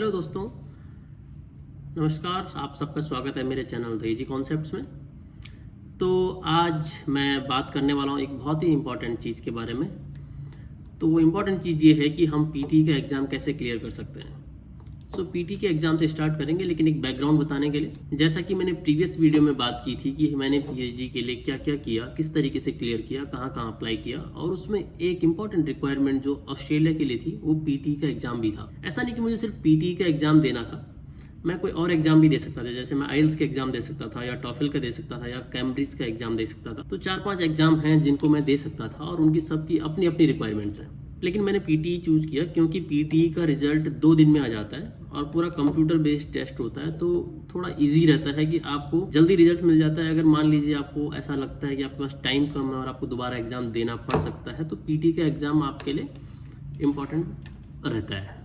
Hello दोस्तों, नमस्कार। आप सबका स्वागत है मेरे चैनल द इजी कॉन्सेप्ट्स में। तो आज मैं बात करने वाला हूँ एक बहुत ही इम्पॉर्टेंट चीज़ के बारे में। तो वो इम्पॉर्टेंट चीज़ ये है कि हम पीटी का एग्ज़ाम कैसे क्लियर कर सकते हैं। सो पीटी के एग्ज़ाम से स्टार्ट करेंगे, लेकिन एक बैकग्राउंड बताने के लिए। जैसा कि मैंने प्रीवियस वीडियो में बात की थी कि मैंने पीएचडी के लिए क्या क्या किया, किस तरीके से क्लियर किया, कहाँ कहाँ अप्लाई किया, और उसमें एक इंपॉर्टेंट रिक्वायरमेंट जो ऑस्ट्रेलिया के लिए थी वो पीटी का एग्ज़ाम भी था। ऐसा नहीं कि मुझे सिर्फ पीटी का एग्ज़ाम देना था, मैं कोई और एग्जाम भी दे सकता था। जैसे मैं आइल्स का एग्जाम दे सकता था, या टॉफल का दे सकता था, या कैम्ब्रिज का एग्जाम दे सकता था। तो 4-5 एग्जाम हैं जिनको मैं दे सकता था, और उनकी सबकी अपनी अपनी रिक्वायरमेंट्स हैं। लेकिन मैंने पीटी चूज किया क्योंकि पीटी का रिजल्ट 2 दिन में आ जाता है और पूरा कंप्यूटर बेस्ड टेस्ट होता है, तो थोड़ा इजी रहता है कि आपको जल्दी रिजल्ट मिल जाता है। अगर मान लीजिए आपको ऐसा लगता है कि आपके पास टाइम कम है और आपको दोबारा एग्जाम देना पड़ सकता है, तो पीटी का एग्जाम आपके लिए इम्पोर्टेंट रहता है।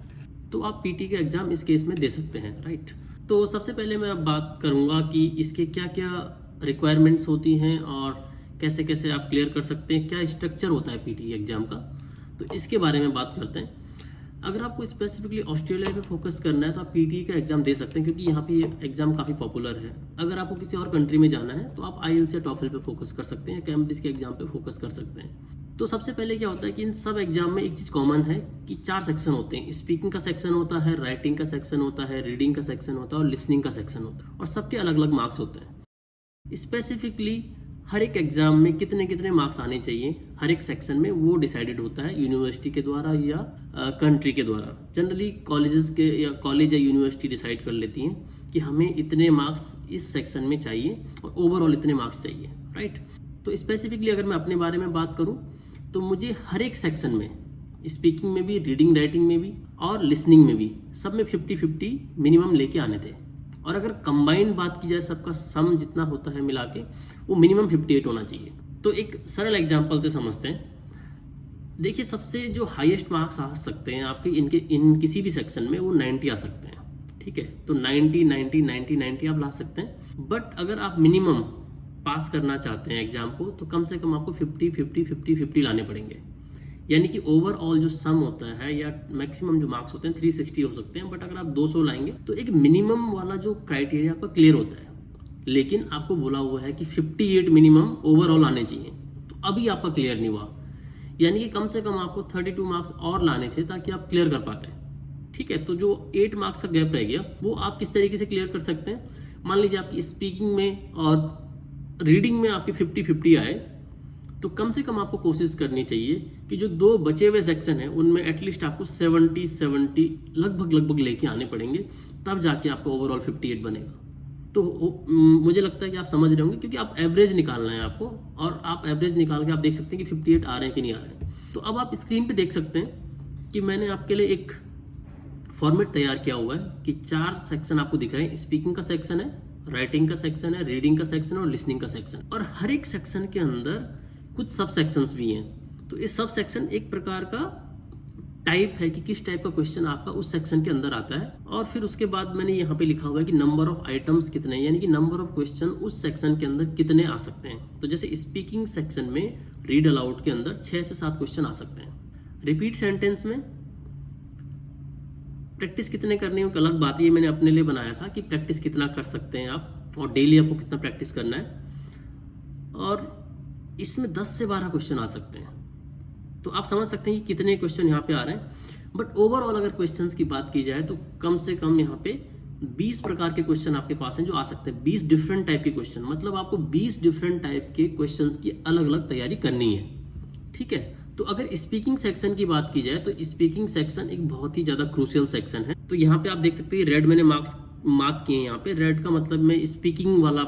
तो आप पीटी का एग्जाम इस केस में दे सकते हैं, राइट। तो सबसे पहले मैं अब बात करूंगा कि इसके क्या क्या रिक्वायरमेंट्स होती हैं और कैसे कैसे आप क्लियर कर सकते हैं, क्या स्ट्रक्चर होता है पीटी एग्जाम का। तो इसके बारे में बात करते हैं। अगर आपको स्पेसिफिकली ऑस्ट्रेलिया पे फोकस करना है तो आप पीटी का एग्जाम दे सकते हैं, क्योंकि यहाँ पे एग्जाम काफ़ी पॉपुलर है। अगर आपको किसी और कंट्री में जाना है तो आप आईएलटीएस या टॉफल पे फोकस कर सकते हैं, कैम्ब्रिज के एग्जाम पे फोकस कर सकते हैं। तो सबसे पहले क्या होता है कि इन सब एग्जाम में एक चीज़ कॉमन है कि 4 सेक्शन होते हैं। स्पीकिंग का सेक्शन होता है, राइटिंग का सेक्शन होता है, रीडिंग का सेक्शन होता है और लिसनिंग का सेक्शन होता है, और सबके अलग अलग मार्क्स होते हैं। स्पेसिफिकली हर एक एग्जाम में कितने कितने मार्क्स आने चाहिए हर एक सेक्शन में, वो डिसाइडेड होता है यूनिवर्सिटी के द्वारा या कंट्री के द्वारा। जनरली कॉलेजेस के या कॉलेज या यूनिवर्सिटी डिसाइड कर लेती हैं कि हमें इतने मार्क्स इस सेक्शन में चाहिए और ओवरऑल इतने मार्क्स चाहिए, राइट। तो स्पेसिफिकली अगर मैं अपने बारे में बात करूं तो मुझे हर एक सेक्शन में, स्पीकिंग में भी, रीडिंग राइटिंग में भी और लिसनिंग में भी, सब में 50-50 मिनिमम लेके आने थे। और अगर कंबाइंड बात की जाए, सबका सम जितना होता है मिला के, वो मिनिमम 58 होना चाहिए। तो एक सरल एग्जांपल से समझते हैं। देखिए, सबसे जो हाईएस्ट मार्क्स आ सकते हैं आपके इन किसी भी सेक्शन में, वो 90 आ सकते हैं, ठीक है। तो 90, 90, 90, 90 आप ला सकते हैं। बट अगर आप मिनिमम पास करना चाहते हैं एग्जाम को, तो कम से कम आपको 50, 50, 50, 50 लाने पड़ेंगे। यानी कि ओवरऑल जो सम होता है या मैक्सिमम जो मार्क्स होते हैं 360 हो सकते हैं। बट अगर आप 200 लाएंगे तो एक मिनिमम वाला जो क्राइटेरिया आपका क्लियर होता है। लेकिन आपको बोला हुआ है कि 58 मिनिमम ओवरऑल आने चाहिए, तो अभी आपका क्लियर नहीं हुआ। यानी कि कम से कम आपको 32 मार्क्स और लाने थे ताकि आप क्लियर कर पाते, ठीक है। तो जो 8 मार्क्स का गैप रह गया, वो आप किस तरीके से क्लियर कर सकते हैं। मान लीजिए आपकी स्पीकिंग में और रीडिंग में आपके 50-50 आए, तो कम से कम आपको कोशिश करनी चाहिए कि जो 2 बचे हुए सेक्शन हैं उनमें एटलीस्ट आपको 70 लगभग लेके आने पड़ेंगे, तब जाके आपको ओवरऑल 58 बनेगा। तो मुझे लगता है कि आप समझ रहे होंगे, क्योंकि आप एवरेज निकालना है आपको, और आप एवरेज निकाल के आप देख सकते हैं कि 58 आ रहे हैं कि नहीं आ रहे हैं। तो अब आप स्क्रीन पे देख सकते हैं कि मैंने आपके लिए एक फॉर्मेट तैयार किया हुआ है कि 4 सेक्शन आपको दिख रहे हैं। स्पीकिंग का सेक्शन है, राइटिंग का सेक्शन है, रीडिंग का सेक्शन है और लिसनिंग का सेक्शन। और हर एक सेक्शन के अंदर कुछ सब सेक्शंस भी हैं। तो ये सब सेक्शन एक प्रकार का टाइप है कि किस टाइप का क्वेश्चन आपका उस सेक्शन के अंदर आता है। और फिर उसके बाद मैंने यहाँ पे लिखा हुआ है कि नंबर ऑफ आइटम्स कितने, यानी कि नंबर ऑफ क्वेश्चन उस सेक्शन के अंदर कितने आ सकते हैं। तो जैसे स्पीकिंग सेक्शन में रीड अलाउड के अंदर 6 से 7 क्वेश्चन आ सकते हैं। रिपीट सेंटेंस में प्रैक्टिस कितने करनी है, अलग बात ये मैंने अपने लिए बनाया था कि प्रैक्टिस कितना कर सकते हैं आप, और डेली आपको कितना प्रैक्टिस करना है। और इसमें 10 से 12 क्वेश्चन आ सकते हैं। तो आप समझ सकते हैं कि कितने क्वेश्चन यहाँ पे आ रहे हैं। बट ओवरऑल अगर क्वेश्चंस की बात की जाए तो कम से कम यहाँ पे 20 प्रकार के क्वेश्चन आपके पास हैं जो आ सकते हैं। 20 डिफरेंट टाइप के क्वेश्चन, मतलब आपको 20 डिफरेंट टाइप के क्वेश्चंस की अलग अलग तैयारी करनी है, ठीक है। तो अगर स्पीकिंग सेक्शन की बात की जाए तो स्पीकिंग सेक्शन एक बहुत ही ज्यादा क्रूशियल सेक्शन है। तो यहाँ पे आप देख सकते हैं रेड मैंने मार्क किए हैं। यहाँ पे रेड का मतलब मैं स्पीकिंग वाला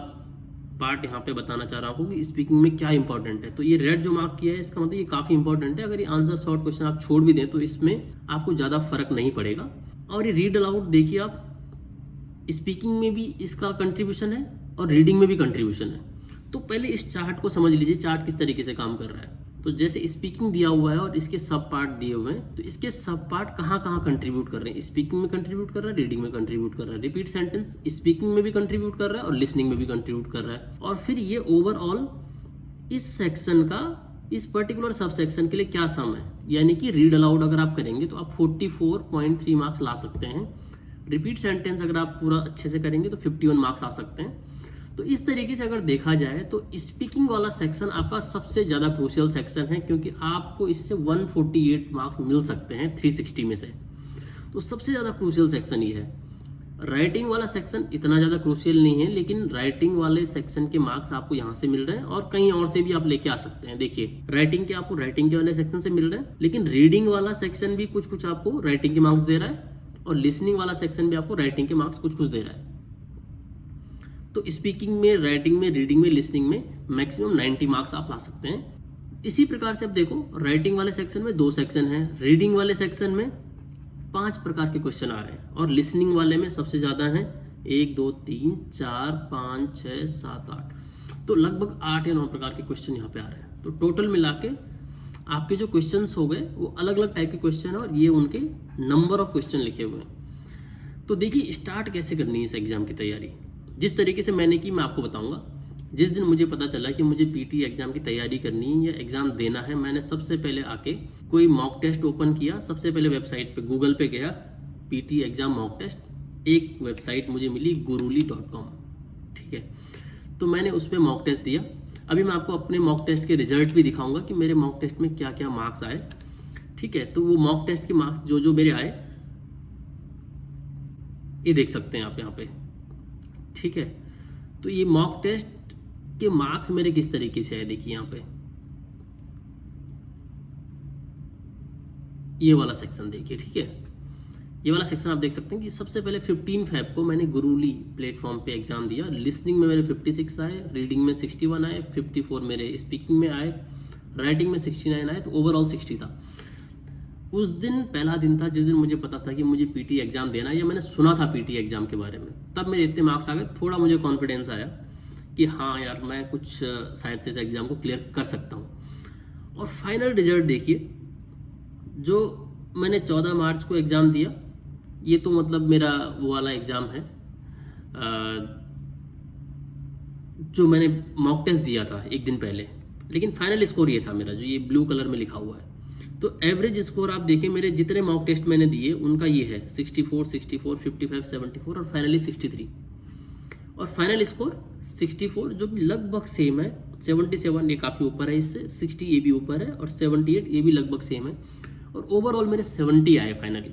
पार्ट यहाँ पे बताना चाह रहा हूँ कि स्पीकिंग में क्या इंपॉर्टेंट है। तो ये रेड जो मार्क किया है, इसका मतलब ये काफी इंपॉर्टेंट है। अगर ये आंसर शॉर्ट क्वेश्चन आप छोड़ भी दें तो इसमें आपको ज्यादा फर्क नहीं पड़ेगा। और ये रीड अलाउड देखिए आप, स्पीकिंग में भी इसका कंट्रीब्यूशन है और रीडिंग में भी कंट्रीब्यूशन है। तो पहले इस चार्ट को समझ लीजिए, चार्ट किस तरीके से काम कर रहा है। तो जैसे स्पीकिंग दिया हुआ है और इसके सब पार्ट दिए हुए हैं, तो इसके सब पार्ट कहाँ कहाँ कंट्रीब्यूट कर रहे हैं। स्पीकिंग में कंट्रीब्यूट कर रहा है, रीडिंग में कंट्रीब्यूट कर रहा है, रिपीट सेंटेंस स्पीकिंग में भी कंट्रीब्यूट कर रहा है और लिसनिंग में भी कंट्रीब्यूट कर रहा है। और फिर ये ओवरऑल इस सेक्शन का, इस पर्टिकुलर सब सेक्शन के लिए क्या सम है। यानी कि रीड अलाउड अगर आप करेंगे तो आप 44.3 मार्क्स ला सकते हैं। रिपीट सेंटेंस अगर आप पूरा अच्छे से करेंगे तो 51 मार्क्स आ सकते हैं। तो इस तरीके से अगर देखा जाए तो स्पीकिंग वाला सेक्शन आपका सबसे ज़्यादा क्रूशियल सेक्शन है, क्योंकि आपको इससे 148 मार्क्स मिल सकते हैं 360 में से। तो सबसे ज़्यादा क्रूशियल सेक्शन ये है। राइटिंग वाला सेक्शन इतना ज़्यादा क्रूशियल नहीं है, लेकिन राइटिंग वाले सेक्शन के मार्क्स आपको यहाँ से मिल रहे हैं और कहीं और से भी आप लेके आ सकते हैं। देखिए राइटिंग के आपको राइटिंग के वाले सेक्शन से मिल रहे हैं, लेकिन रीडिंग वाला सेक्शन भी कुछ कुछ आपको राइटिंग के मार्क्स दे रहा है और लिसनिंग वाला सेक्शन भी आपको राइटिंग के मार्क्स कुछ कुछ दे रहा है। तो स्पीकिंग में, राइटिंग में, रीडिंग में, लिसनिंग में मैक्सिमम 90 मार्क्स आप ला सकते हैं। इसी प्रकार से अब देखो, राइटिंग वाले सेक्शन में 2 सेक्शन है, रीडिंग वाले सेक्शन में 5 प्रकार के क्वेश्चन आ रहे हैं और लिसनिंग वाले में सबसे ज़्यादा है 1 2 3 4 5 6 7 8, तो लगभग 8 या 9 प्रकार के क्वेश्चन यहाँ पे आ रहे हैं। तो टोटल मिला के आपके जो क्वेश्चंस हो गए वो अलग अलग टाइप के क्वेश्चन है और ये उनके नंबर ऑफ क्वेश्चन लिखे हुए हैं। तो देखिए स्टार्ट कैसे करनी है इस एग्जाम की तैयारी। जिस तरीके से मैंने की मैं आपको बताऊंगा। जिस दिन मुझे पता चला कि मुझे पीटी एग्जाम की तैयारी करनी है या एग्जाम देना है, मैंने सबसे पहले आके कोई मॉक टेस्ट ओपन किया। सबसे पहले वेबसाइट पे, गूगल पे गया, पीटी एग्जाम मॉक टेस्ट। एक वेबसाइट मुझे मिली guruli.com, ठीक है। तो मैंने उस पर मॉक टेस्ट दिया। अभी मैं आपको अपने मॉक टेस्ट के रिजल्ट भी दिखाऊंगा कि मेरे मॉक टेस्ट में क्या क्या मार्क्स आए, ठीक है। तो वो मॉक टेस्ट के मार्क्स जो जो मेरे आए ये देख सकते हैं आप यहाँ पे, ठीक है। तो ये मॉक टेस्ट के मार्क्स मेरे किस तरीके से आए, देखिए यहाँ पे ये वाला सेक्शन देखिए, ठीक है। ये वाला सेक्शन आप देख सकते हैं कि सबसे पहले 15 फेब को मैंने गुरूली प्लेटफॉर्म पे एग्जाम दिया। लिसनिंग में मेरे 56 आए, रीडिंग में 61 आए, 54 मेरे स्पीकिंग में आए, राइटिंग में 69 आए, तो ओवरऑल 60 था। उस दिन पहला दिन था जिस दिन मुझे पता था कि मुझे पीटी एग्जाम देना है, या मैंने सुना था पीटी एग्जाम के बारे में। तब मेरे इतने मार्क्स आ गए, थोड़ा मुझे कॉन्फिडेंस आया कि हाँ यार मैं कुछ शायद से इस एग्जाम को क्लियर कर सकता हूँ। और फाइनल रिजल्ट देखिए, जो मैंने 14 मार्च को एग्जाम दिया, ये तो मतलब मेरा वो वाला एग्जाम है जो मैंने मॉक टेस्ट दिया था एक दिन पहले, लेकिन फाइनल स्कोर ये था मेरा जो ये ब्लू कलर में लिखा हुआ है। तो एवरेज स्कोर आप देखिए, मेरे जितने मॉक टेस्ट मैंने दिए उनका ये है 64, 64, 55, 74 और फाइनली 63। और फाइनल स्कोर 64 जो भी लगभग सेम है। 77 ये काफ़ी ऊपर है इससे, 60 ये भी ऊपर है और 78 ये भी लगभग सेम है। और ओवरऑल मेरे 70 आए फाइनली,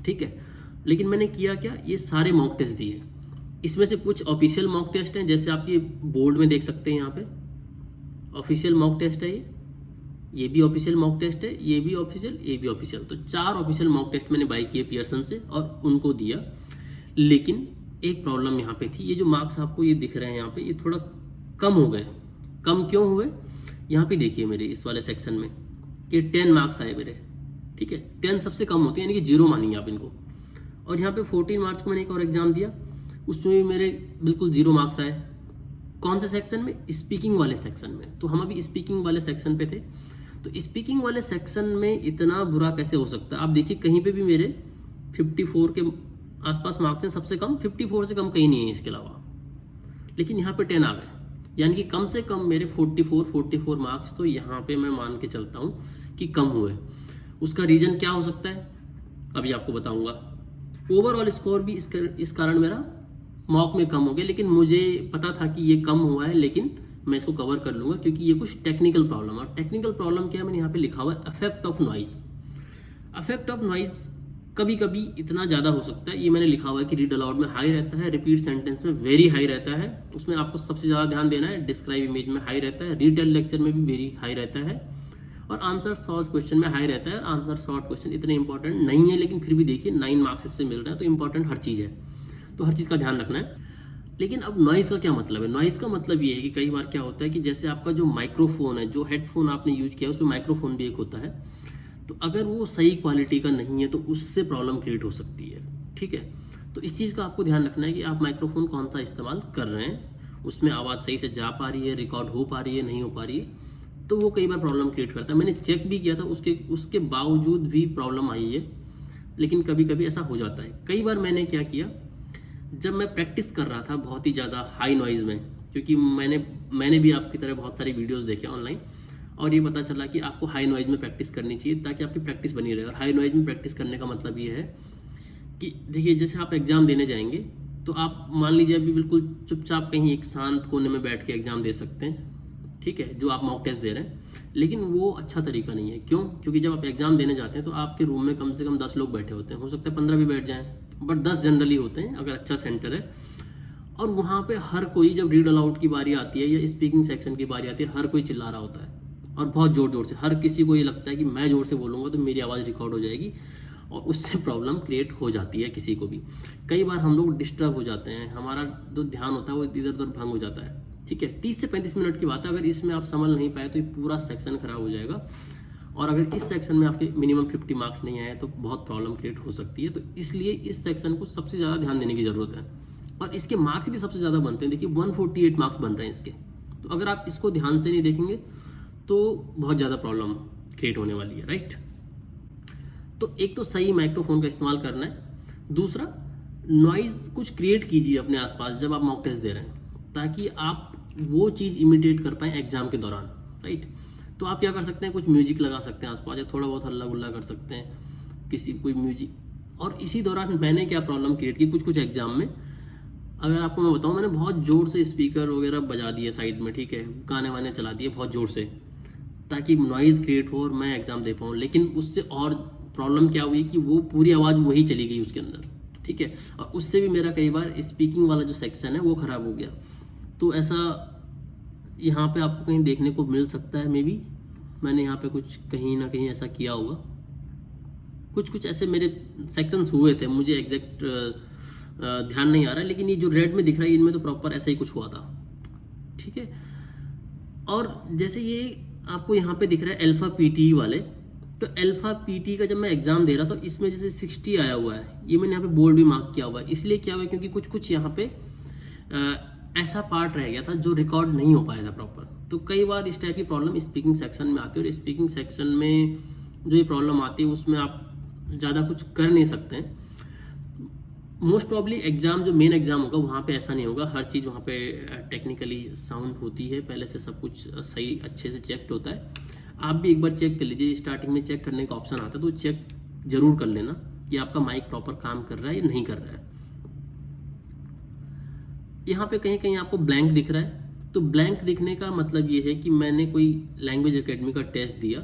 ठीक है। लेकिन मैंने किया क्या, ये सारे मॉक टेस्ट दिए। इसमें से कुछ ऑफिशियल मॉक टेस्ट हैं, जैसे आप ये बोर्ड में देख सकते हैं यहाँ पे ऑफिशियल मॉक टेस्ट है। ये भी ऑफिशियल मॉक टेस्ट है, ये भी ऑफिशियल, ये भी ऑफिशियल। तो 4 ऑफिशियल मॉक टेस्ट मैंने बाय किए पियर्सन से और उनको दिया। लेकिन एक प्रॉब्लम यहाँ पे थी, ये जो मार्क्स आपको ये दिख रहे हैं यहाँ पे, ये थोड़ा कम हो गए। कम क्यों हुए, यहाँ पे देखिए मेरे इस वाले सेक्शन में ये 10 मार्क्स आए मेरे, ठीक है। 10 सबसे कम होते हैं, यानी कि 0 मानेंगे आप इनको। और यहाँ पे 14 मार्च को मैंने एक और एग्जाम दिया, उसमें भी मेरे बिल्कुल 0 मार्क्स आए। कौन से सेक्शन में, स्पीकिंग वाले सेक्शन में। तो हम अभी स्पीकिंग वाले सेक्शन पे थे। तो स्पीकिंग वाले सेक्शन में इतना बुरा कैसे हो सकता है, आप देखिए कहीं पे भी मेरे 54 के आसपास मार्क्स हैं, सबसे कम 54 से कम कहीं नहीं है इसके अलावा। लेकिन यहाँ पे 10 आ गए, यानी कि कम से कम मेरे 44 मार्क्स तो यहाँ पे मैं मान के चलता हूँ कि कम हुए। उसका रीजन क्या हो सकता है अभी आपको बताऊंगा। ओवरऑल स्कोर भी इस कारण मेरा मॉक में कम हो गया, लेकिन मुझे पता था कि ये कम हुआ है, लेकिन मैं इसको कवर कर लूंगा क्योंकि ये कुछ टेक्निकल प्रॉब्लम है। और टेक्निकल प्रॉब्लम क्या है, मैंने यहाँ पे लिखा हुआ है effect of noise. Effect of noise कभी कभी इतना ज़्यादा हो सकता है, ये मैंने लिखा हुआ है कि रीड अलाउड में हाई रहता है, रिपीट सेंटेंस में वेरी हाई रहता है, उसमें आपको सबसे ज़्यादा ध्यान देना है। डिस्क्राइब इमेज में हाई रहता है, रीटेल लेक्चर में भी वेरी हाई रहता है, और आंसर शॉर्ट क्वेश्चन में हाई रहता है। आंसर शॉर्ट क्वेश्चन इतने इंपॉर्टेंट नहीं है, लेकिन फिर भी देखिए 9 मार्क्स इससे मिल रहा है, तो इंपॉर्टेंट हर चीज़ है, तो हर चीज़ का ध्यान रखना है। लेकिन अब नॉइज़ का क्या मतलब है, नॉइज़ का मतलब ये है कि कई बार क्या होता है कि जैसे आपका जो माइक्रोफोन है, जो हेडफोन आपने यूज किया उसमें माइक्रोफोन भी एक होता है, तो अगर वो सही क्वालिटी का नहीं है तो उससे प्रॉब्लम क्रिएट हो सकती है, ठीक है। तो इस चीज़ का आपको ध्यान रखना है कि आप माइक्रोफोन कौन सा इस्तेमाल कर रहे हैं, उसमें आवाज़ सही से जा पा रही है, रिकॉर्ड हो पा रही है, नहीं हो पा रही है, तो वो कई बार प्रॉब्लम क्रिएट करता है। मैंने चेक भी किया था, उसके बावजूद भी प्रॉब्लम आई है, लेकिन कभी कभी ऐसा हो जाता है। कई बार मैंने क्या किया, जब मैं प्रैक्टिस कर रहा था बहुत ही ज़्यादा हाई नॉइज़ में, क्योंकि मैंने भी आपकी तरह बहुत सारी वीडियोस देखे ऑनलाइन, और ये पता चला कि आपको हाई नॉइज़ में प्रैक्टिस करनी चाहिए ताकि आपकी प्रैक्टिस बनी रहे। और हाई नॉइज़ में प्रैक्टिस करने का मतलब ये है कि देखिए जैसे आप एग्ज़ाम देने जाएंगे तो आप मान लीजिए अभी बिल्कुल चुपचाप कहीं एक शांत कोने में बैठ के एग्ज़ाम दे सकते हैं, ठीक है, जो आप मॉक टेस्ट दे रहे हैं, लेकिन वो अच्छा तरीका नहीं है। क्यों? क्योंकि जब आप एग्ज़ाम देने जाते हैं तो आपके रूम में कम से कम 10 लोग बैठे होते हैं, हो सकता है 15 भी बैठ जाएं, बट 10 जनरली होते हैं अगर अच्छा सेंटर है। और वहाँ पे हर कोई, जब रीड अलाउड की बारी आती है या स्पीकिंग सेक्शन की बारी आती है, हर कोई चिल्ला रहा होता है और बहुत ज़ोर ज़ोर से। हर किसी को ये लगता है कि मैं ज़ोर से बोलूँगा तो मेरी आवाज़ रिकॉर्ड हो जाएगी और उससे प्रॉब्लम क्रिएट हो जाती है किसी को भी। कई बार हम लोग डिस्टर्ब हो जाते हैं, हमारा जो ध्यान होता है वो इधर उधर भंग हो जाता है, ठीक है। 30 से 35 मिनट की बात है, अगर इसमें आप संभल नहीं पाए तो ये पूरा सेक्शन खराब हो जाएगा। और अगर इस सेक्शन में आपके मिनिमम 50 मार्क्स नहीं आए तो बहुत प्रॉब्लम क्रिएट हो सकती है। तो इसलिए इस सेक्शन को सबसे ज़्यादा ध्यान देने की ज़रूरत है और इसके मार्क्स भी सबसे ज़्यादा बनते हैं। देखिए 148 मार्क्स बन रहे हैं इसके, तो अगर आप इसको ध्यान से नहीं देखेंगे तो बहुत ज़्यादा प्रॉब्लम क्रिएट होने वाली है, राइट। तो एक तो सही माइक्रोफोन का इस्तेमाल करना है, दूसरा नॉइज़ कुछ क्रिएट कीजिए अपने आसपास जब आप मॉक टेस्ट दे रहे हैं, ताकि आप वो चीज़ इमिटेट कर पाएँ एग्जाम के दौरान, राइट। तो आप क्या कर सकते हैं, कुछ म्यूजिक लगा सकते हैं आसपास या थोड़ा बहुत हल्ला गुल्ला कर सकते हैं, किसी कोई म्यूजिक। और इसी दौरान मैंने क्या प्रॉब्लम क्रिएट की कुछ एग्जाम में, अगर आपको मैं बताऊं, मैंने बहुत ज़ोर से स्पीकर वगैरह बजा दिए साइड में, ठीक है, गाने वाने चला दिए बहुत ज़ोर से ताकि नॉइज़ क्रिएट हो और मैं एग्ज़ाम दे पाऊँ। लेकिन उससे और प्रॉब्लम क्या हुई कि वो पूरी आवाज़ वही चली गई उसके अंदर, ठीक है, और उससे भी मेरा कई बार स्पीकिंग वाला जो सेक्शन है वो ख़राब हो गया। तो ऐसा यहाँ पे आपको कहीं देखने को मिल सकता है, मे बी मैंने यहाँ पे कुछ कहीं ना कहीं ऐसा किया होगा। कुछ ऐसे मेरे सेक्शंस हुए थे, मुझे एग्जैक्ट ध्यान नहीं आ रहा है, लेकिन ये जो रेड में दिख रहा है इनमें तो प्रॉपर ऐसा ही कुछ हुआ था, ठीक है। और जैसे ये आपको यहाँ पे दिख रहा है अल्फा पीटी वाले, तो अल्फा पीटी का जब मैं एग्जाम दे रहा था तो इसमें जैसे 60 आया हुआ है, ये मैंने यहाँ पे बोल्ड भी मार्क किया हुआ है। इसलिए क्या हुआ है क्योंकि कुछ यहाँ पे ऐसा पार्ट रह गया था जो रिकॉर्ड नहीं हो पाया था प्रॉपर। तो कई बार इस टाइप की प्रॉब्लम स्पीकिंग सेक्शन में आती है, और स्पीकिंग सेक्शन में जो ये प्रॉब्लम आती है उसमें आप ज़्यादा कुछ कर नहीं सकते हैं। मोस्ट प्रॉब्ली एग्जाम जो मेन एग्जाम होगा वहाँ पे ऐसा नहीं होगा, हर चीज़ वहाँ पे टेक्निकली साउंड होती है, पहले से सब कुछ सही अच्छे से चेक होता है। आप भी एक बार चेक कर लीजिए, स्टार्टिंग में चेक करने का ऑप्शन आता है तो चेक जरूर कर लेना कि आपका माइक प्रॉपर काम कर रहा है या नहीं कर रहा है। यहाँ पे कहीं कहीं आपको ब्लैंक दिख रहा है, तो ब्लैंक दिखने का मतलब ये है कि मैंने कोई लैंग्वेज एकेडमी का टेस्ट दिया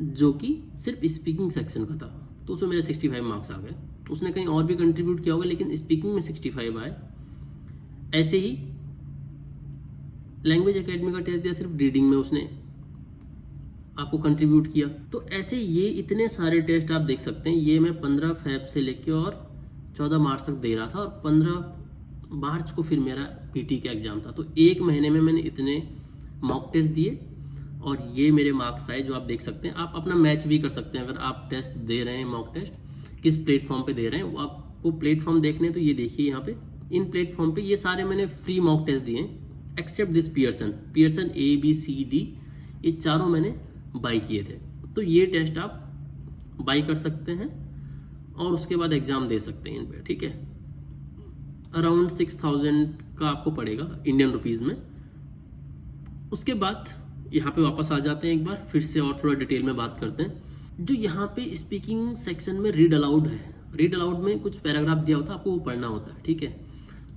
जो कि सिर्फ स्पीकिंग सेक्शन का था, तो उसमें मेरे 65 मार्क्स आ गए। उसने कहीं और भी कंट्रीब्यूट किया होगा लेकिन स्पीकिंग में 65 आए। ऐसे ही लैंग्वेज एकेडमी का टेस्ट दिया, सिर्फ रीडिंग में उसने आपको कंट्रीब्यूट किया। तो ऐसे ये इतने सारे टेस्ट आप देख सकते हैं। ये मैं 15 फेब से लेके और 14 मार्च तक दे रहा था, और 15 मार्च को फिर मेरा पीटी का एग्जाम था। तो एक महीने में मैंने इतने मॉक टेस्ट दिए और ये मेरे मार्क्स आए जो आप देख सकते हैं। आप अपना मैच भी कर सकते हैं, अगर आप टेस्ट दे रहे हैं मॉक टेस्ट किस प्लेटफॉर्म पे दे रहे हैं, वो आपको प्लेटफॉर्म देखने हैं तो ये देखिए यहाँ पे इन प्लेटफॉर्म पे ये सारे मैंने फ्री मॉक टेस्ट दिए हैं, एक्सेप्ट दिस पियर्सन ABCD, ये चारों मैंने बाई किए थे। तो ये टेस्ट आप बाई कर सकते हैं और उसके बाद एग्जाम दे सकते हैं इन पे, ठीक है। अराउंड 6000 का आपको पड़ेगा इंडियन रुपीज़ में। उसके बाद यहाँ पे वापस आ जाते हैं, एक बार फिर से और थोड़ा डिटेल में बात करते हैं। जो यहाँ पे स्पीकिंग सेक्शन में रीड अलाउड है, रीड अलाउड में कुछ पैराग्राफ दिया होता है, आपको वो पढ़ना होता है, ठीक है।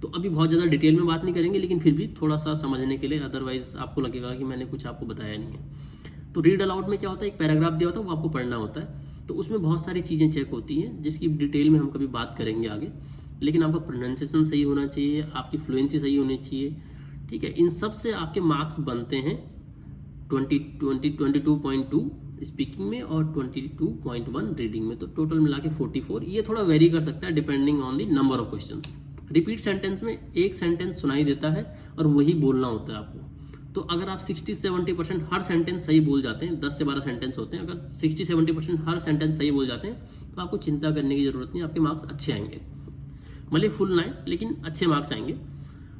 तो अभी बहुत ज़्यादा डिटेल में बात नहीं करेंगे, लेकिन फिर भी थोड़ा सा समझने के लिए, अदरवाइज आपको लगेगा कि मैंने कुछ आपको बताया नहीं है। तो रीड अलाउड में क्या होता है, एक पैराग्राफ दिया होता है, वो आपको पढ़ना होता है। तो उसमें बहुत सारी चीज़ें चेक होती हैं जिसकी डिटेल में हम कभी बात करेंगे आगे, लेकिन आपका प्रोनाउंसिएशन सही होना चाहिए, आपकी फ्लुएंसी सही होनी चाहिए, ठीक है। इन सब से आपके मार्क्स बनते हैं 22.2 स्पीकिंग में और 22.1 रीडिंग में, तो टोटल मिला के 44। ये थोड़ा वेरी कर सकता है depending on the number of questions. Repeat sentence में एक सेंटेंस सुनाई देता है और वही बोलना होता है आपको। तो अगर आप 60-70% हर सेंटेंस सही बोल जाते हैं, 10 से 12 सेंटेंस होते हैं, अगर 60-70% हर सेंटेंस सही बोल जाते हैं तो आपको चिंता करने की जरूरत नहीं, आपके मार्क्स अच्छे आएंगे। भले फुल ना आए लेकिन अच्छे मार्क्स आएंगे।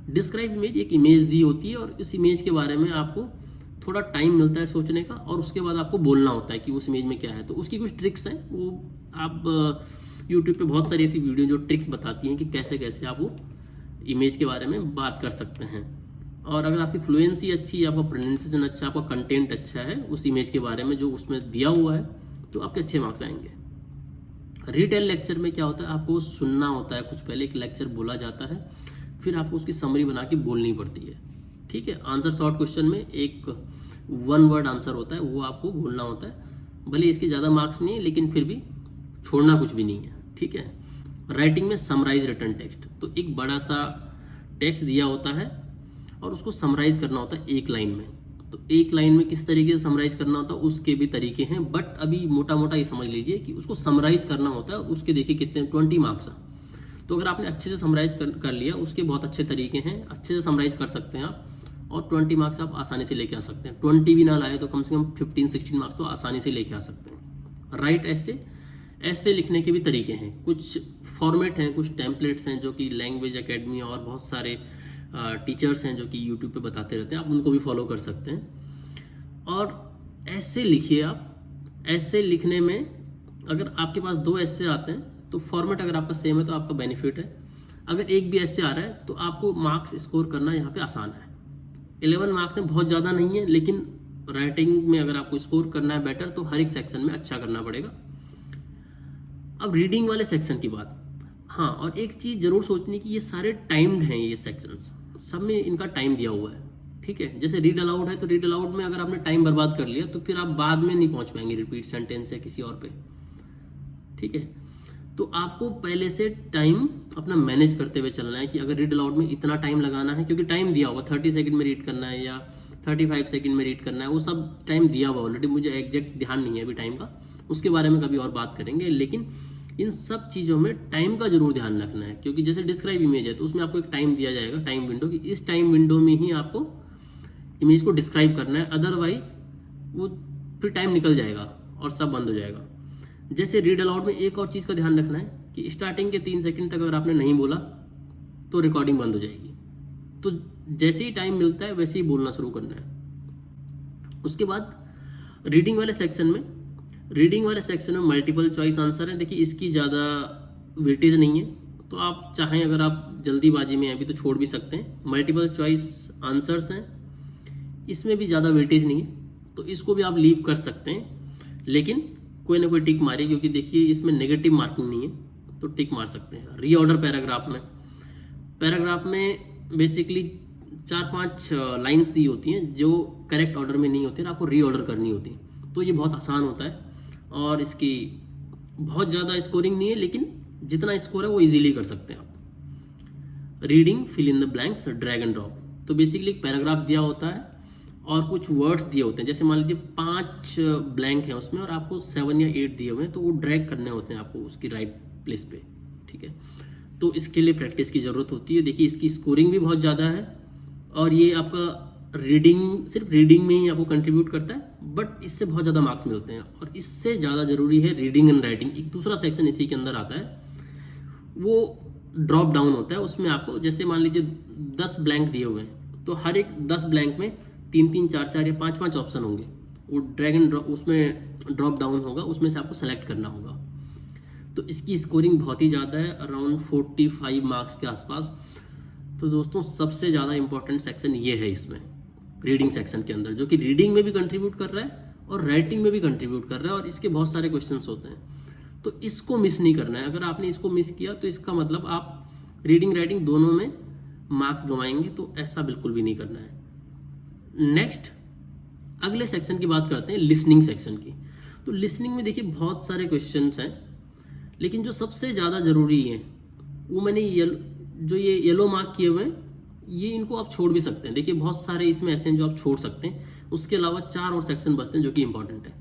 डिस्क्राइब इमेज, एक इमेज दी होती है और इस इमेज के बारे में आपको थोड़ा टाइम मिलता है सोचने का, और उसके बाद आपको बोलना होता है कि उस इमेज में क्या है। तो उसकी कुछ ट्रिक्स हैं, वो आप यूट्यूब पे बहुत सारी ऐसी वीडियो जो ट्रिक्स बताती हैं कि कैसे कैसे आप वो इमेज के बारे में बात कर सकते हैं। और अगर आपकी फ्लुएंसी अच्छी है, आपका प्रोनाउंसिएशन अच्छा, आपका कंटेंट अच्छा है उस इमेज के बारे में जो उसमें दिया हुआ है, तो आपके अच्छे मार्क्स आएंगे। रिटेल लेक्चर में क्या होता है, आपको सुनना होता है, कुछ पहले एक लेक्चर बोला जाता है, फिर आपको उसकी समरी बना के बोलनी पड़ती है। ठीक है, आंसर शॉर्ट क्वेश्चन में एक 1 वर्ड आंसर होता है, वो आपको बोलना होता है। भले इसके ज़्यादा मार्क्स नहीं है, लेकिन फिर भी छोड़ना कुछ भी नहीं है। ठीक है, राइटिंग में समराइज रिटन टेक्स्ट, तो एक बड़ा सा टेक्स्ट दिया होता है और उसको समराइज करना होता है एक लाइन में। तो एक लाइन में किस तरीके से समराइज करना होता है उसके भी तरीके हैं, बट अभी मोटा मोटा ये समझ लीजिए कि उसको समराइज करना होता है। उसके देखिए कितने 20 मार्क्स हैं, तो अगर आपने अच्छे से समराइज कर लिया, उसके बहुत अच्छे तरीके हैं, अच्छे से समराइज कर सकते हैं आप, और 20 मार्क्स आप आसानी से लेके आ सकते हैं। 20 भी ना लाए तो कम से कम 15-16 मार्क्स तो आसानी से लेके आ सकते हैं। राइट ऐसे लिखने के भी तरीके हैं, कुछ फॉर्मेट हैं, कुछ टेम्पलेट्स हैं जो कि लैंग्वेज एकेडमी और बहुत सारे टीचर्स हैं जो कि यूट्यूब पे बताते रहते हैं, आप उनको भी फॉलो कर सकते हैं। और ऐसे लिखिए आप। ऐसे लिखने में अगर आपके पास 2 ऐसे आते हैं तो फॉर्मेट अगर आपका सेम है तो आपका बेनिफिट है। अगर एक भी ऐसे आ रहा है तो आपको मार्क्स स्कोर करना यहाँ पे आसान है। 11 मार्क्स में बहुत ज़्यादा नहीं है, लेकिन राइटिंग में अगर आपको स्कोर करना है बेटर तो हर एक सेक्शन में अच्छा करना पड़ेगा। अब रीडिंग वाले सेक्शन की बात, हाँ, और एक चीज़ जरूर सोचनी कि ये सारे टाइम्ड हैं, ये सेक्शंस सब में इनका टाइम दिया हुआ है। ठीक है, जैसे रीड अलाउड है तो रीड अलाउड में अगर आपने टाइम बर्बाद कर लिया तो फिर आप बाद में नहीं पहुंच पाएंगे रिपीट सेंटेंस या किसी और पे। ठीक है, तो आपको पहले से टाइम अपना मैनेज करते हुए चलना है कि अगर रीड अलाउड में इतना टाइम लगाना है, क्योंकि टाइम दिया होगा 30 सेकंड में रीड करना है या 35 सेकंड में रीड करना है, वो सब टाइम दिया हुआ ऑलरेडी। मुझे एग्जैक्ट ध्यान नहीं है अभी टाइम का, उसके बारे में कभी और बात करेंगे। लेकिन इन सब चीज़ों में टाइम का जरूर ध्यान रखना है, क्योंकि जैसे डिस्क्राइब इमेज है तो उसमें आपको एक टाइम दिया जाएगा, टाइम विंडो, कि इस टाइम विंडो में ही आपको इमेज को डिस्क्राइब करना है, अदरवाइज वो फिर टाइम निकल जाएगा और सब बंद हो जाएगा। जैसे रीड अलाउड में एक और चीज़ का ध्यान रखना है कि स्टार्टिंग के 3 सेकंड तक अगर आपने नहीं बोला तो रिकॉर्डिंग बंद हो जाएगी। तो जैसे ही टाइम मिलता है वैसे ही बोलना शुरू करना है। उसके बाद रीडिंग वाले सेक्शन में मल्टीपल चॉइस आंसर है। देखिए इसकी ज़्यादा वेटेज नहीं है, तो आप चाहें अगर आप जल्दीबाजी में अभी तो छोड़ भी सकते हैं। मल्टीपल चॉइस आंसर्स हैं, इसमें भी ज़्यादा वेटेज नहीं है, तो इसको भी आप लीव कर सकते हैं, लेकिन कोई ना कोई टिक मारिए, क्योंकि देखिए इसमें नेगेटिव मार्किंग नहीं है तो टिक मार सकते हैं। रीऑर्डर पैराग्राफ में बेसिकली 4-5 लाइंस दी होती हैं जो करेक्ट ऑर्डर में नहीं होती हैं, आपको रीऑर्डर करनी होती है, तो ये बहुत आसान होता है और इसकी बहुत ज़्यादा स्कोरिंग नहीं है, लेकिन जितना स्कोर है वो इजीली कर सकते हैं आप। Reading, fill in the blanks, drag and drop, तो बेसिकली एक पैराग्राफ दिया होता है और कुछ वर्ड्स दिए होते हैं, जैसे मान लीजिए 5 ब्लैंक है उसमें और आपको 7 या 8 दिए हुए हैं, तो वो ड्रैग करने होते हैं आपको उसकी राइट प्लेस पे। ठीक है, तो इसके लिए प्रैक्टिस की ज़रूरत होती है। देखिए इसकी स्कोरिंग भी बहुत ज़्यादा है और ये आपका सिर्फ रीडिंग में ही आपको कंट्रीब्यूट करता है, बट इससे बहुत ज़्यादा मार्क्स मिलते हैं। और इससे ज़्यादा ज़रूरी है रीडिंग एंड राइटिंग, एक दूसरा सेक्शन इसी के अंदर आता है, वो ड्रॉप डाउन होता है। उसमें आपको जैसे मान लीजिए 10 ब्लैंक दिए हुए हैं, तो हर एक 10 ब्लैंक में 3-3, 4-4 या 5-5 ऑप्शन होंगे, वो ड्रैग एंड ड्रॉप उसमें ड्रॉप डाउन होगा, उसमें से आपको सेलेक्ट करना होगा। तो इसकी स्कोरिंग बहुत ही ज़्यादा है, अराउंड 45 मार्क्स के आसपास। तो दोस्तों सबसे ज़्यादा इंपॉर्टेंट सेक्शन ये है इसमें, रीडिंग सेक्शन के अंदर, जो कि रीडिंग में भी कंट्रीब्यूट कर रहा है और राइटिंग में भी कंट्रीब्यूट कर रहा है, और इसके बहुत सारे क्वेश्चंस होते हैं, तो इसको मिस नहीं करना है। अगर आपने इसको मिस किया तो इसका मतलब आप रीडिंग राइटिंग दोनों में मार्क्स गंवाएंगे, तो ऐसा बिल्कुल भी नहीं करना है। नेक्स्ट अगले सेक्शन की बात करते हैं, लिसनिंग सेक्शन की। तो लिसनिंग में देखिए बहुत सारे क्वेश्चंस हैं, लेकिन जो सबसे ज़्यादा ज़रूरी है वो मैंने जो ये येलो मार्क किए हुए हैं, ये इनको आप छोड़ भी सकते हैं। देखिए बहुत सारे इसमें ऐसे हैं जो आप छोड़ सकते हैं, उसके अलावा 4 और सेक्शन बचते हैं जो कि इंपॉर्टेंट है,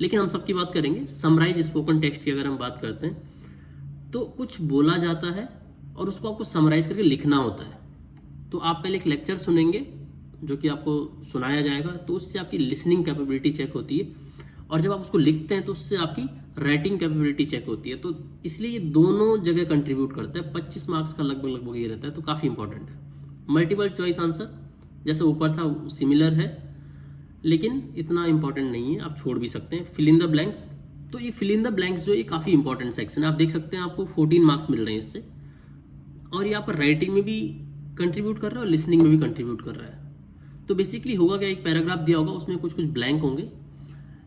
लेकिन हम सबकी बात करेंगे। समराइज स्पोकन टेक्स्ट की अगर हम बात करते हैं तो कुछ बोला जाता है और उसको आपको समराइज करके लिखना होता है। तो आप पहले एक लेक्चर सुनेंगे जो कि आपको सुनाया जाएगा, तो उससे आपकी लिसनिंग कैपेबिलिटी चेक होती है, और जब आप उसको लिखते हैं तो उससे आपकी राइटिंग कैपेबिलिटी चेक होती है। तो इसलिए ये दोनों जगह कंट्रीब्यूट करता है। 25 मार्क्स का लगभग ये रहता है, तो काफ़ी इंपॉर्टेंट है। मल्टीपल चॉइस आंसर जैसे ऊपर था सिमिलर है, लेकिन इतना इंपॉर्टेंट नहीं है, आप छोड़ भी सकते हैं। फिल इन द ब्लैंक्स, तो ये फिल इन द ब्लैंक्स जो ये काफ़ी इंपॉर्टेंट सेक्शन है, आप देख सकते हैं आपको 14 मार्क्स मिल रहे हैं इससे, और ये आप राइटिंग में भी कंट्रीब्यूट कर रहा है और लिसनिंग में भी कंट्रीब्यूट कर रहा है। तो बेसिकली होगा क्या, एक पैराग्राफ दिया होगा, उसमें कुछ ब्लैंक होंगे,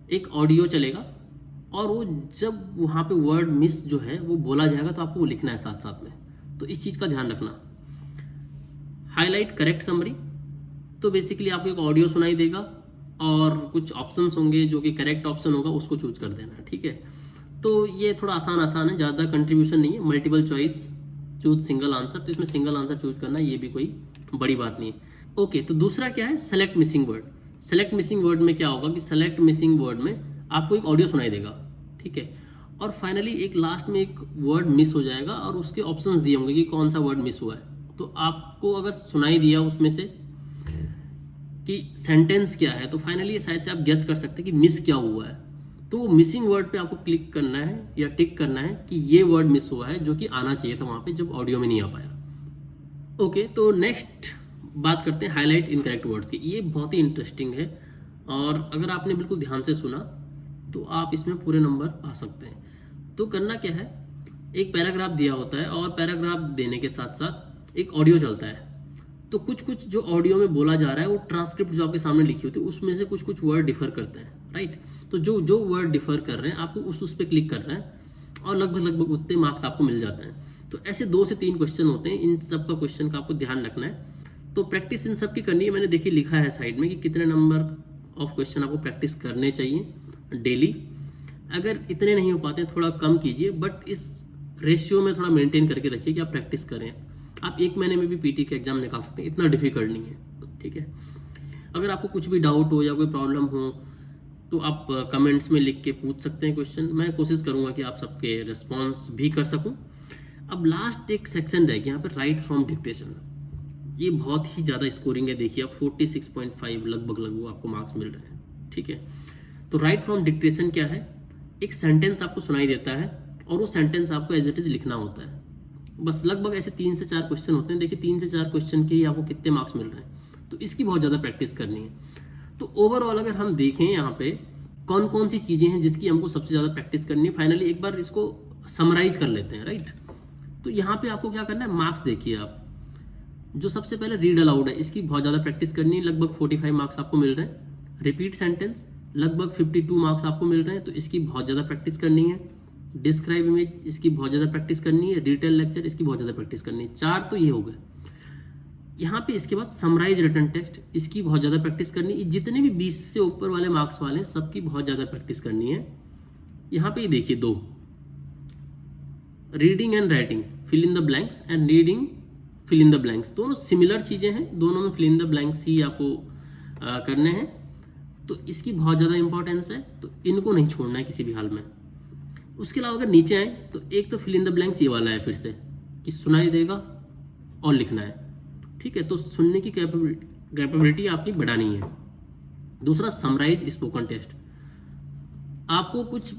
एक ऑडियो चलेगा और वो जब वहाँ पे वर्ड मिस जो है वो बोला जाएगा तो आपको वो लिखना है साथ साथ में। तो इस चीज़ का ध्यान रखना। हाईलाइट करेक्ट समरी, तो बेसिकली आपको एक ऑडियो सुनाई देगा और कुछ ऑप्शंस होंगे, जो कि करेक्ट ऑप्शन होगा उसको चूज कर देना है, ठीक है। तो ये थोड़ा आसान है, ज़्यादा कंट्रीब्यूशन नहीं है। Multiple choice, choose single answer, तो इसमें सिंगल आंसर चूज करना ये भी कोई बड़ी बात नहीं है। ओके, तो दूसरा क्या है, select missing word. Select missing word में क्या होगा कि सेलेक्ट मिसिंग वर्ड में आपको एक ऑडियो सुनाई देगा, ठीक है, और फाइनली एक लास्ट में एक वर्ड मिस हो जाएगा और उसके ऑप्शंस दिए होंगे कि कौन सा वर्ड मिस हुआ है। तो आपको अगर सुनाई दिया उसमें से कि सेंटेंस क्या है, तो फाइनली शायद से आप गेस कर सकते हैं कि मिस क्या हुआ है। तो वो मिसिंग वर्ड पे आपको क्लिक करना है या टिक करना है कि ये वर्ड मिस हुआ है जो कि आना चाहिए था वहां पे, जब ऑडियो में नहीं आ पाया। ओके, तो नेक्स्ट बात करते हैं हाईलाइट इनकरेक्ट वर्ड्स की। ये बहुत ही इंटरेस्टिंग है और अगर आपने बिल्कुल ध्यान से सुना तो आप इसमें पूरे नंबर पा सकते हैं। तो करना क्या है, एक पैराग्राफ दिया होता है और पैराग्राफ देने के साथ साथ एक ऑडियो चलता है। तो कुछ जो ऑडियो में बोला जा रहा है वो ट्रांसक्रिप्ट जो आपके सामने लिखी होती है उसमें से कुछ वर्ड डिफर करते हैं, राइट। तो जो वर्ड डिफर कर रहे हैं आपको उस पर क्लिक करना है और लगभग उतने मार्क्स आपको मिल जाते हैं। तो ऐसे 2 से 3 क्वेश्चन होते हैं, इन सब का क्वेश्चन का आपको ध्यान रखना है। तो प्रैक्टिस इन सब की करनी है। मैंने देखिए लिखा है साइड में कि कितने नंबर ऑफ क्वेश्चन आपको प्रैक्टिस करने चाहिए डेली। अगर इतने नहीं हो पाते थोड़ा कम कीजिए, बट इस रेशियो में थोड़ा मेंटेन करके रखिए कि आप प्रैक्टिस करें। आप 1 महीने में भी पीटी का एग्जाम निकाल सकते हैं, इतना डिफिकल्ट नहीं है, ठीक है। अगर आपको कुछ भी डाउट हो या कोई प्रॉब्लम हो तो आप कमेंट्स में लिख के पूछ सकते हैं क्वेश्चन। मैं कोशिश करूंगा कि आप सबके रिस्पॉन्स भी कर सकूं। अब लास्ट एक सेक्शन रह गया यहाँ पे, राइट फ्रॉम डिक्टेशन। ये बहुत ही ज़्यादा स्कोरिंग है, देखिए आप 46.5 लगभग आपको मार्क्स मिल रहे हैं, ठीक है। तो राइट फ्रॉम डिक्टेशन क्या है, एक सेंटेंस आपको सुनाई देता है और वो सेंटेंस आपको एज इट इज लिखना होता है। बस लगभग ऐसे 3 से 4 क्वेश्चन होते हैं। देखिए 3 से 4 क्वेश्चन के ही आपको कितने मार्क्स मिल रहे हैं, तो इसकी बहुत ज़्यादा प्रैक्टिस करनी है। तो ओवरऑल अगर हम देखें यहाँ पे कौन कौन सी चीज़ें हैं जिसकी हमको सबसे ज़्यादा प्रैक्टिस करनी है, फाइनली एक बार इसको समराइज कर लेते हैं, राइट। तो यहाँ पे आपको क्या करना है, मार्क्स देखिए आप। जो सबसे पहले रीड अलाउड है, इसकी बहुत ज़्यादा प्रैक्टिस करनी है, लगभग 45 मार्क्स आपको मिल रहे हैं। रिपीट सेंटेंस लगभग 52 मार्क्स आपको मिल रहे हैं, तो इसकी बहुत ज़्यादा प्रैक्टिस करनी है। डिस्क्राइब इमेज, इसकी बहुत ज़्यादा प्रैक्टिस करनी है। डिटेल लेक्चर, इसकी बहुत ज़्यादा प्रैक्टिस करनी है। 4 तो ये हो गए। यहाँ पे इसके बाद समराइज रिटन टेक्स्ट, इसकी बहुत ज़्यादा प्रैक्टिस करनी है। जितने भी 20 से ऊपर वाले मार्क्स वाले सबकी बहुत ज़्यादा प्रैक्टिस करनी है। यहाँ पे देखिए 2, reading and writing, fill in the blanks, and reading fill in the blanks, दोनों सिमिलर चीज़ें हैं, दोनों में फिल इन द ब्लैंक्स ही आपको करने हैं। तो इसकी बहुत ज़्यादा इंपॉर्टेंस है, तो इनको नहीं छोड़ना है किसी भी हाल में। उसके अलावा अगर नीचे आए तो एक तो फिल इन द ब्लैंक्स ये वाला है, फिर से कि सुनाई देगा और लिखना है, ठीक है। तो सुनने की कैपेबिलिटी आपकी बढ़ानी है। दूसरा समराइज स्पोकन टेस्ट, आपको कुछ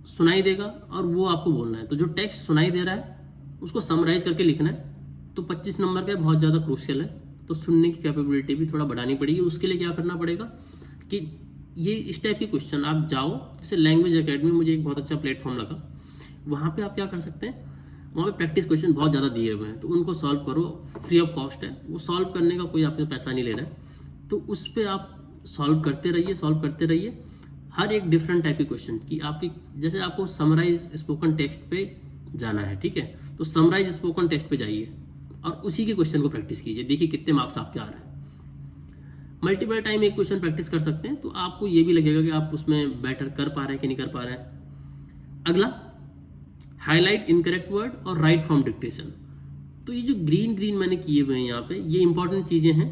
सुनाई देगा और वो आपको बोलना है। तो जो टेक्स्ट सुनाई दे रहा है उसको समराइज करके लिखना है। तो 25 नंबर का बहुत ज़्यादा क्रूशियल है, तो सुनने की कैपेबिलिटी भी थोड़ा बढ़ानी पड़ेगी। उसके लिए क्या करना पड़ेगा कि ये इस टाइप के क्वेश्चन आप जाओ, जैसे लैंग्वेज एकेडमी मुझे एक बहुत अच्छा प्लेटफॉर्म लगा, वहाँ पे आप क्या कर सकते हैं, वहाँ पे प्रैक्टिस क्वेश्चन बहुत ज़्यादा दिए हुए हैं, तो उनको सॉल्व करो, फ्री ऑफ कॉस्ट है। वो सॉल्व करने का कोई आपसे पैसा नहीं ले रहा है, तो उस पर आप सॉल्व करते रहिए हर एक डिफरेंट टाइप के क्वेश्चन की। आपकी जैसे आपको समराइज स्पोकन टेक्स्ट पे जाना है, ठीक है, तो समराइज स्पोकन टेस्ट पे जाइए और उसी के क्वेश्चन को प्रैक्टिस कीजिए, देखिए कितने मार्क्स आपके आ रहे हैं। मल्टीपल टाइम एक क्वेश्चन प्रैक्टिस कर सकते हैं, तो आपको ये भी लगेगा कि आप उसमें बेटर कर पा रहे हैं कि नहीं कर पा रहे हैं। अगला, हाईलाइट इनकरेक्ट वर्ड और राइट फ्रॉम डिक्टेशन। तो ये जो ग्रीन मैंने किए हुए हैं यहाँ पे, ये इंपॉर्टेंट चीज़ें हैं,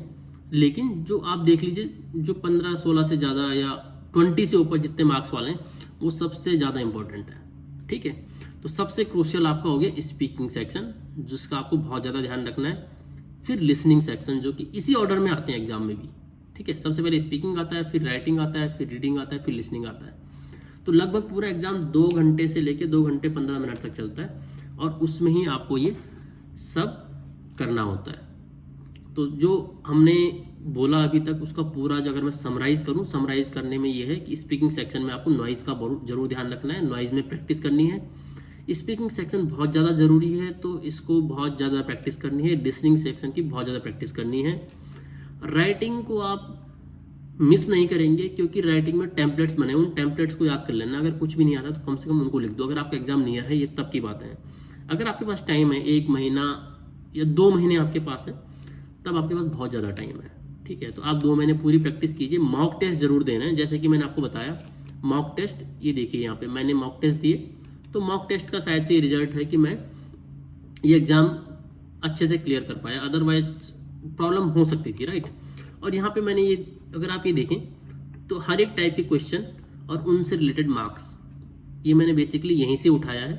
लेकिन जो आप देख लीजिए जो 15-16 से ज़्यादा या 20 से ऊपर जितने मार्क्स वाले हैं वो सबसे ज़्यादा इंपॉर्टेंट है, ठीक है। तो सबसे क्रूशियल आपका हो गया स्पीकिंग सेक्शन, जिसका आपको बहुत ज़्यादा ध्यान रखना है। फिर लिसनिंग सेक्शन, जो कि इसी ऑर्डर में आते हैं एग्जाम में भी, ठीक है। सबसे पहले स्पीकिंग आता है, फिर राइटिंग आता है, फिर रीडिंग आता है, फिर लिसनिंग आता है। तो लगभग पूरा एग्जाम 2 घंटे से लेकर 2 घंटे 15 मिनट तक चलता है और उसमें ही आपको ये सब करना होता है। तो जो हमने बोला अभी तक उसका पूरा जो अगर मैं समराइज करूं, समराइज करने में ये है कि स्पीकिंग सेक्शन में आपको नॉइज़ का जरूर ध्यान रखना है, नॉइज़ में प्रैक्टिस करनी है। स्पीकिंग सेक्शन बहुत ज़्यादा ज़रूरी है, तो इसको बहुत ज़्यादा प्रैक्टिस करनी है। लिसनिंग सेक्शन की बहुत ज़्यादा प्रैक्टिस करनी है। राइटिंग को आप मिस नहीं करेंगे, क्योंकि राइटिंग में टेम्पलेट्स बने, उन टेम्पलेट्स को याद कर लेना। अगर कुछ भी नहीं आता तो कम से कम उनको लिख दो। अगर आपका एग्जाम नियर है, ये तब की बात है। अगर आपके पास टाइम है 1 महीना या 2 महीने आपके पास है, तब आपके पास बहुत ज़्यादा टाइम है, ठीक है। तो आप 2 महीने पूरी प्रैक्टिस कीजिए। मॉक टेस्ट जरूर देना है, जैसे कि मैंने आपको बताया मॉक टेस्ट, ये देखिए यहाँ पे मैंने मॉक टेस्ट दिए। तो मॉक टेस्ट का शायद से ये रिजल्ट है कि मैं ये एग्ज़ाम अच्छे से क्लियर कर पाया, अदरवाइज प्रॉब्लम हो सकती थी, राइट। और यहाँ पे मैंने ये, अगर आप ये देखें तो हर एक टाइप के क्वेश्चन और उनसे रिलेटेड मार्क्स, ये मैंने बेसिकली यहीं से उठाया है।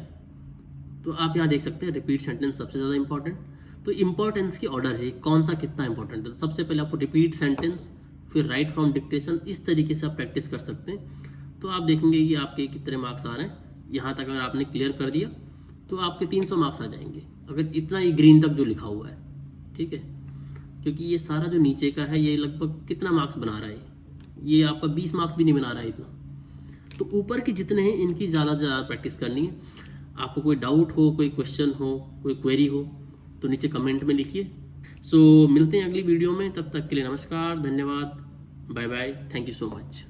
तो आप यहाँ देख सकते हैं रिपीट सेंटेंस सबसे ज़्यादा इंपॉर्टेंट। तो इंपॉर्टेंस की ऑर्डर है, कौन सा कितना इंपॉर्टेंट है। तो सबसे पहले आपको रिपीट सेंटेंस, फिर राइट फ्रॉम डिक्टेशन, इस तरीके से आप प्रैक्टिस कर सकते हैं। तो आप देखेंगे कि आपके कितने मार्क्स आ रहे हैं। यहाँ तक अगर आपने क्लियर कर दिया तो आपके 300 मार्क्स आ जाएंगे, अगर इतना ही ग्रीन तक जो लिखा हुआ है, ठीक है। क्योंकि ये सारा जो नीचे का है, ये लगभग कितना मार्क्स बना रहा है, ये आपका 20 मार्क्स भी नहीं बना रहा है इतना। तो ऊपर के जितने हैं इनकी ज़्यादा ज़्यादा प्रैक्टिस करनी है। आपको कोई डाउट हो, कोई क्वेश्चन हो, कोई क्वेरी हो, तो नीचे कमेंट में लिखिए। सो मिलते हैं अगली वीडियो में, तब तक के लिए नमस्कार, धन्यवाद, bye bye, thank you so much.